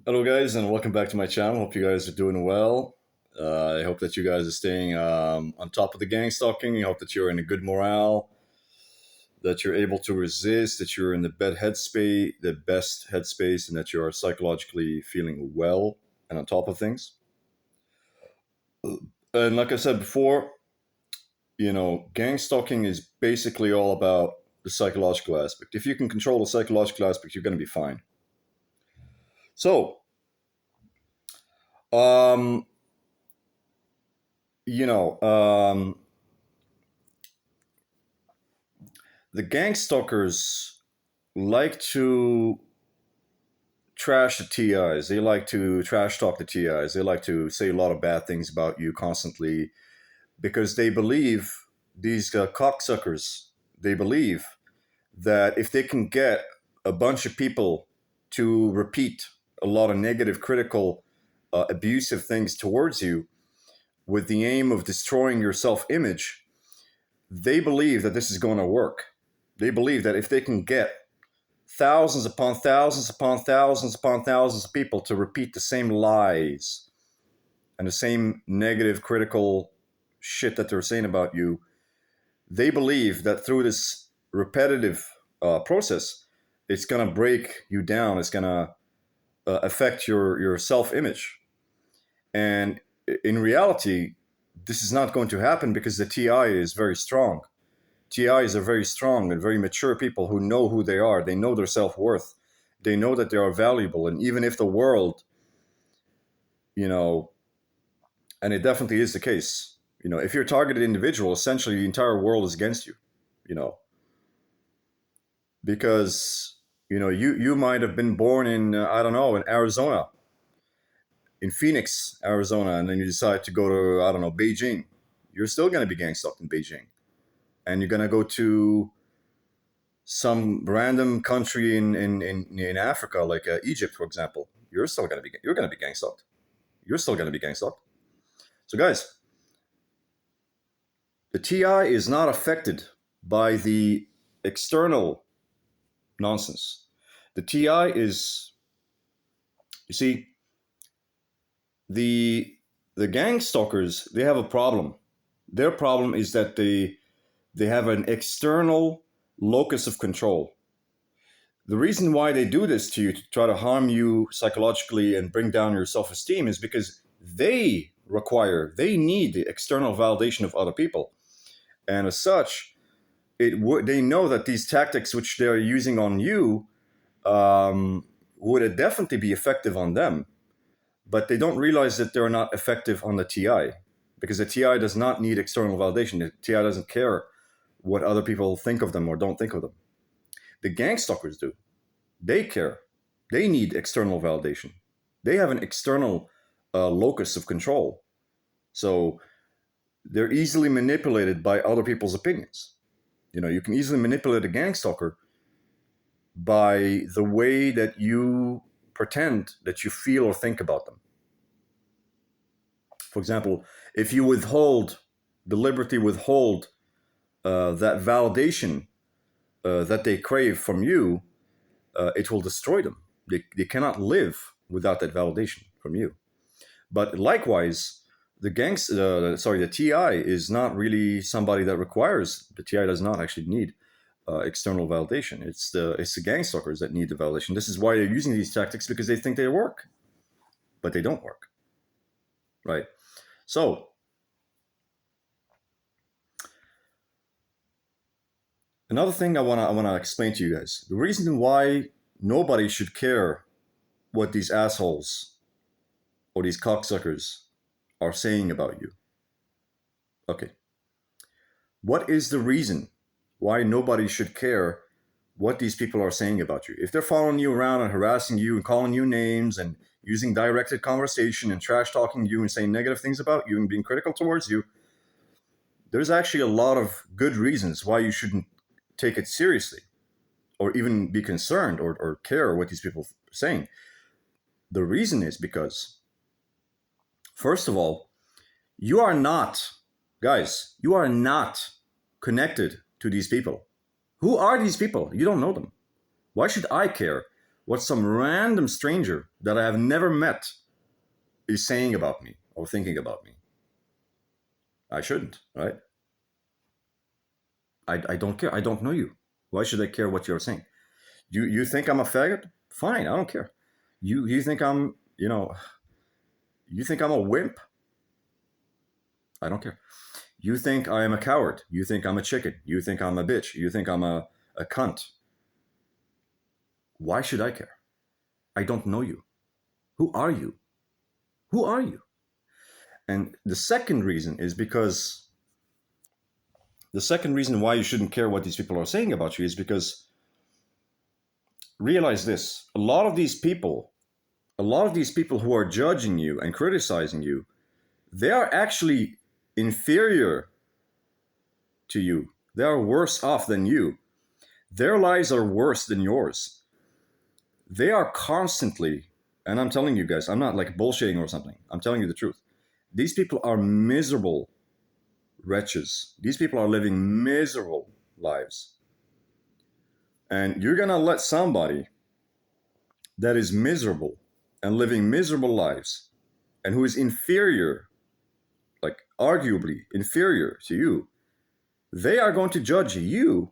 Hello, guys, and welcome back to my channel. Hope you guys are doing well. I hope that you guys are staying on top of the gang stalking. I hope that you're in a good morale, that you're able to resist, that you're in the best headspace, and that you are psychologically feeling well and on top of things. And like I said before, gang stalking is basically all about the psychological aspect. If you can control the psychological aspect, you're going to be fine. So, um, you know, um, the gang stalkers like to trash the TIs. They like to trash talk the TIs. They like to say a lot of bad things about you constantly because they believe, these cocksuckers, they believe that if they can get a bunch of people to repeat a lot of negative, critical, abusive things towards you with the aim of destroying your self image, they believe that this is going to work. They believe that if they can get thousands upon thousands upon thousands upon thousands of people to repeat the same lies and the same negative, critical shit that they're saying about you, they believe that through this repetitive process, it's going to break you down. It's going to affect your self image. And in reality, this is not going to happen because the TI is very strong. TIs are very strong and very mature people who know who they are. They know their self worth. They know that they are valuable. And even if the world, you know, and it definitely is the case, if you're a targeted individual, essentially the entire world is against you, you know, because, you might have been born in, I don't know, in Arizona, in Phoenix, Arizona, and then you decide to go to, I don't know, Beijing. You're still going to be gang stalked in Beijing. And you're going to go to some random country in Africa, like Egypt, for example, you're going to be gang stalked. You're still going to be gang stalked. So, guys, the TI is not affected by the external nonsense. The TI is, you see, the the gang stalkers. They have a problem. Their problem is that they have an external locus of control. The reason why they do this to you, to try to harm you psychologically and bring down your self-esteem, is because they need the external validation of other people. And as such, they know that these tactics which they're using on you would definitely be effective on them, but they don't realize that they're not effective on the TI, because the TI does not need external validation. The TI doesn't care what other people think of them or don't think of them. The gang stalkers do. They care. They need external validation. They have an external locus of control. So they're easily manipulated by other people's opinions. You can easily manipulate a gang stalker by the way that you pretend that you feel or think about them. For example, if you deliberately withhold that validation that they crave from you, it will destroy them. They cannot live without that validation from you. But likewise, the TI is not really somebody that requires. The TI does not actually need external validation. It's the gang stalkers that need the validation. This is why they're using these tactics, because they think they work, but they don't work, right? So another thing I wanna explain to you guys: the reason why nobody should care what these assholes or these cocksuckers are saying about you. Okay, what is the reason why nobody should care what these people are saying about you? If they're following you around and harassing you and calling you names and using directed conversation and trash talking you and saying negative things about you and being critical towards you, there's actually a lot of good reasons why you shouldn't take it seriously or even be concerned or care what these people are saying. The reason is because, first of all, you are not, guys, you are not connected to these people. Who are these people? You don't know them. Why should I care what some random stranger that I have never met is saying about me or thinking about me. I shouldn't, right? I don't care. I don't know you. Why should I care what you're saying? You think I'm a faggot? Fine, I don't care. You think I'm, you think I'm a wimp? I don't care. You think I am a coward? You think I'm a chicken? You think I'm a bitch? You think I'm a cunt? Why should I care? I don't know you. Who are you? Who are you? And the second reason is because the second reason why you shouldn't care what these people are saying about you is because realize this: a lot of these people who are judging you and criticizing you, they are actually inferior to you. They are worse off than you. Their lives are worse than yours. They are constantly, and I'm telling you guys, I'm not like bullshitting or something. I'm telling you the truth. These people are miserable wretches. These people are living miserable lives. And you're going to let somebody that is miserable and living miserable lives and who is inferior, like arguably inferior to you, they are going to judge you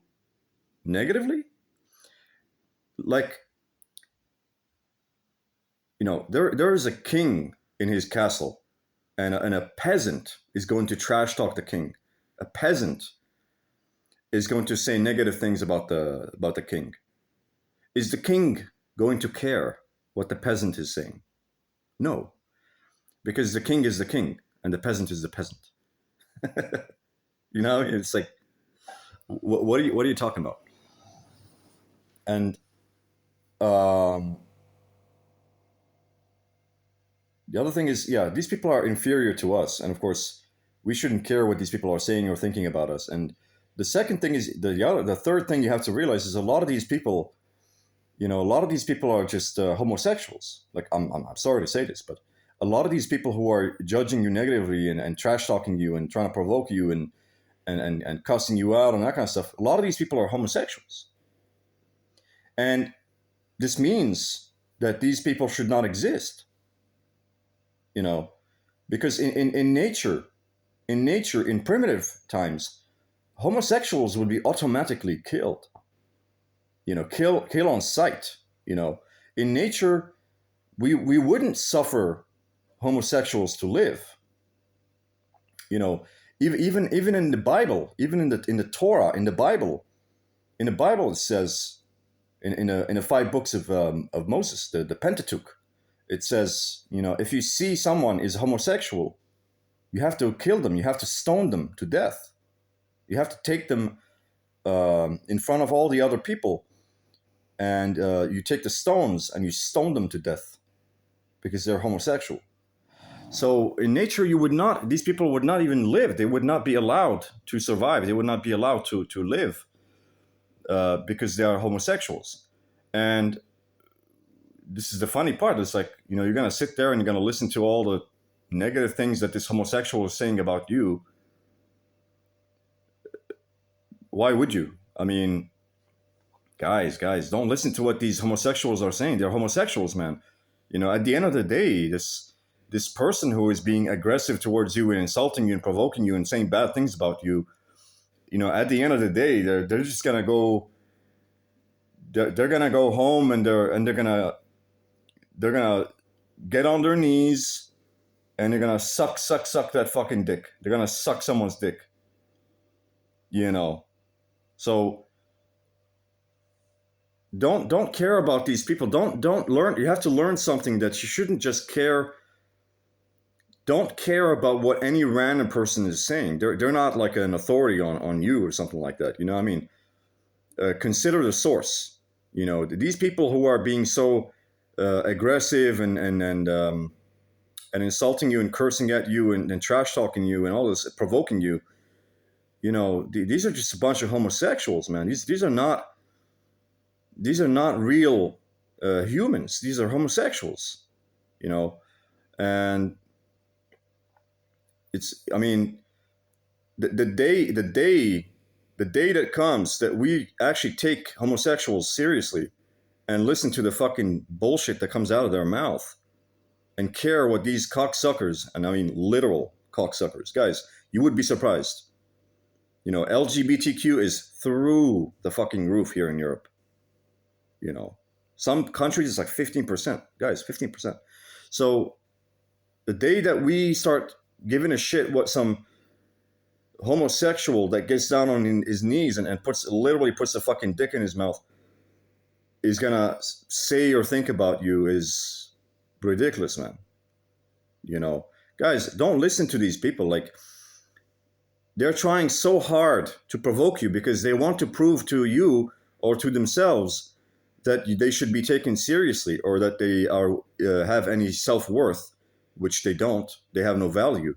negatively. Like, there is a king in his castle, and a peasant is going to trash talk the king. A peasant is going to say negative things about the king. Is the king going to care what the peasant is saying? No, because the king is the king and the peasant is the peasant. It's like, what are you talking about? And um, the other thing is, yeah, these people are inferior to us, and of course, we shouldn't care what these people are saying or thinking about us. And the second thing is the third thing you have to realize is a lot of these people, a lot of these people are just homosexuals. Like, I'm sorry to say this, but a lot of these people who are judging you negatively and trash talking you and trying to provoke you and cussing you out and that kind of stuff, a lot of these people are homosexuals. And this means that these people should not exist, you know, because in nature, in primitive times, homosexuals would be automatically killed, kill on sight. In nature, we wouldn't suffer homosexuals to live. You know, even in the Bible, even in the Torah, in the Bible it says in the five books of Moses, the Pentateuch, it says, if you see someone is homosexual, you have to kill them, you have to stone them to death, you have to take them in front of all the other people, and you take the stones and you stone them to death because they're homosexual. So in nature, these people would not even live. They would not be allowed to survive. They would not be allowed to live because they are homosexuals. And this is the funny part. It's like, you're going to sit there and you're going to listen to all the negative things that this homosexual is saying about you. Why would you? I mean, guys, don't listen to what these homosexuals are saying. They're homosexuals, man. At the end of the day, this person who is being aggressive towards you and insulting you and provoking you and saying bad things about you, at the end of the day, they're just gonna go. They're gonna go home and they're gonna get on their knees and they're gonna suck that fucking dick. They're gonna suck someone's dick. So don't care about these people. Don't learn. You have to learn something, that you shouldn't just care. Don't care about what any random person is saying. They're not like an authority on you or something like that. I mean, consider the source. These people who are being so aggressive and insulting you and cursing at you and trash talking you and all this, provoking you. These are just a bunch of homosexuals, man. These are not real humans. These are homosexuals. And it's, I mean, the day that comes that we actually take homosexuals seriously and listen to the fucking bullshit that comes out of their mouth and care what these cocksuckers, and I mean literal cocksuckers, guys, you would be surprised. LGBTQ is through the fucking roof here in Europe. Some countries it's like 15%, guys, 15%. So the day that we start giving a shit what some homosexual that gets down on his knees and literally puts a fucking dick in his mouth is gonna say or think about you is ridiculous, man. Guys, don't listen to these people. Like, they're trying so hard to provoke you because they want to prove to you or to themselves that they should be taken seriously, or that they have any self-worth, which they don't. They have no value.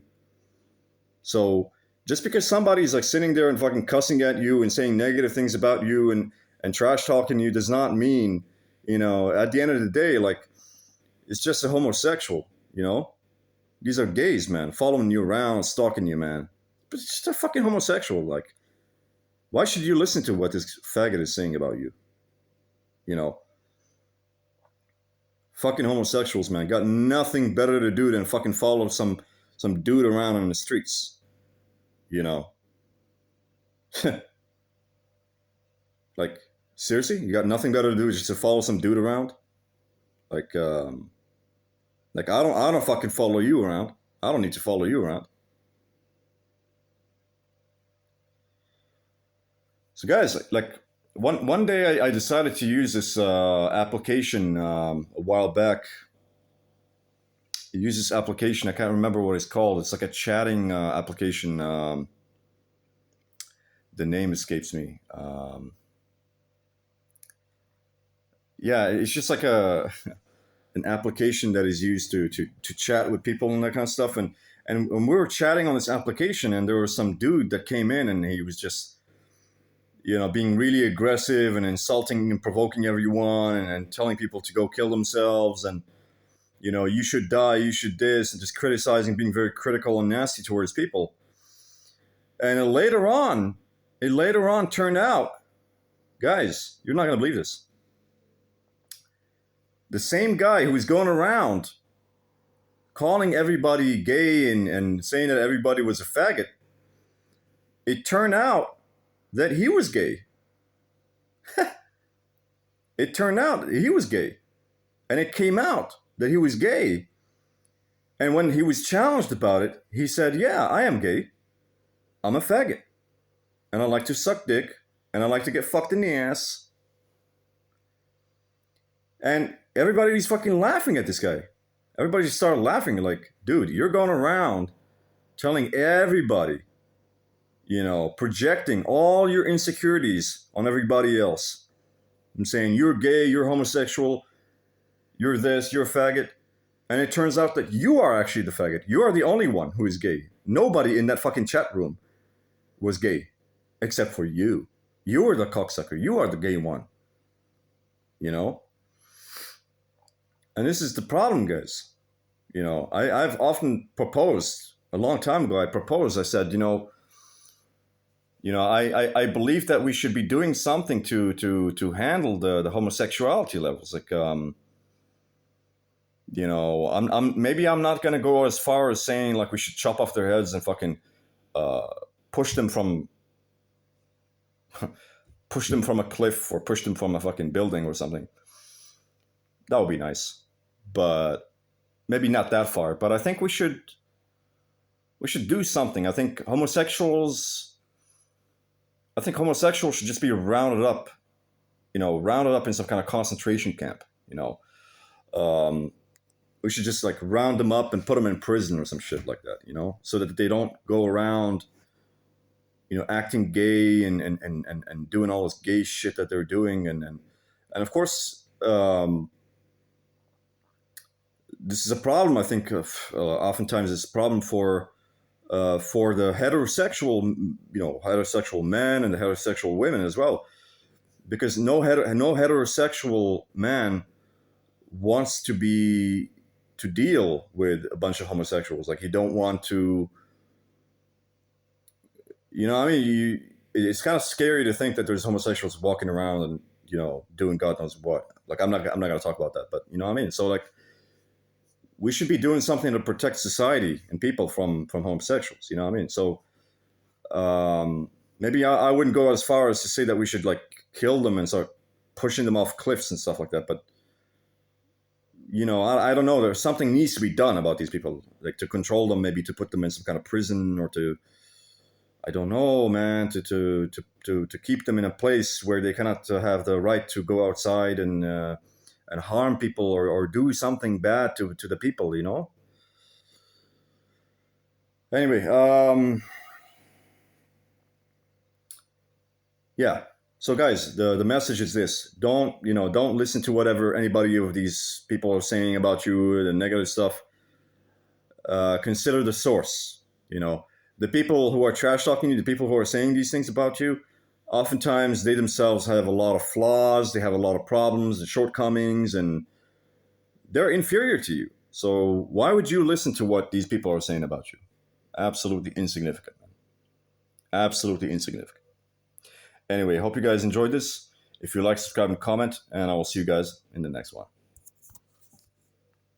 So just because somebody's like sitting there and fucking cussing at you and saying negative things about you and trash talking you does not mean, at the end of the day, like, it's just a homosexual, These are gays, man, following you around, stalking you, man. But it's just a fucking homosexual. Like, why should you listen to what this faggot is saying about you? Fucking homosexuals, man, got nothing better to do than fucking follow some dude around in the streets. Like, seriously, you got nothing better to do just to follow some dude around? Like, I don't fucking follow you around. I don't need to follow you around. So, guys, like one day I decided to use this application a while back. I use this application. I can't remember what it's called. It's like a chatting application. The name escapes me. Yeah, it's just like an application that is used to chat with people and that kind of stuff. And when we were chatting on this application, and there was some dude that came in, and he was just, being really aggressive and insulting and provoking everyone, and telling people to go kill themselves, and you should die, you should this, and just criticizing, being very critical and nasty towards people. And it later on turned out, guys, you're not gonna believe this. The same guy who was going around calling everybody gay and saying that everybody was a faggot, it turned out that he was gay. It turned out he was gay. And it came out that he was gay. And when he was challenged about it, he said, yeah, I am gay. I'm a faggot. And I like to suck dick. And I like to get fucked in the ass. And everybody was fucking laughing at this guy. Everybody just started laughing like, dude, you're going around telling everybody, projecting all your insecurities on everybody else. I'm saying you're gay, you're homosexual, you're this, you're a faggot. And it turns out that you are actually the faggot. You are the only one who is gay. Nobody in that fucking chat room was gay, except for you. You are the cocksucker. You are the gay one. And this is the problem, guys. I've often proposed, a long time ago, I said, I believe that we should be doing something to handle the homosexuality levels. Like, I'm not gonna go as far as saying like we should chop off their heads and fucking push them from a cliff, or push them from a fucking building or something. That would be nice, but maybe not that far. But I think we should do something. I think homosexuals should just be rounded up in some kind of concentration camp. We should just like round them up and put them in prison or some shit like that, so that they don't go around, acting gay and doing all this gay shit that they're doing. And of course, this is a problem, I think, of oftentimes it's a problem for the heterosexual men and the heterosexual women as well, because no heterosexual man wants to deal with a bunch of homosexuals. Like, you don't want to, it's kind of scary to think that there's homosexuals walking around and doing God knows what. Like I'm not gonna talk about that, but you know what I mean. So like we should be doing something to protect society and people from homosexuals. You know what I mean? So maybe I wouldn't go as far as to say that we should like kill them and start pushing them off cliffs and stuff like that. But I don't know. There's something needs to be done about these people, like to control them, maybe to put them in some kind of prison or to, I don't know, man, to keep them in a place where they cannot have the right to go outside and harm people or do something bad to the people. Anyway, yeah. So guys, the message is this: don't listen to whatever anybody of these people are saying about you, the negative stuff. Consider the source. The people who are trash talking you, the people who are saying these things about you, oftentimes they themselves have a lot of flaws, they have a lot of problems and shortcomings, and they're inferior to you. So why would you listen to what these people are saying about you? Absolutely insignificant. Absolutely insignificant. Anyway, hope you guys enjoyed this. If you like, subscribe and comment, and I will see you guys in the next one.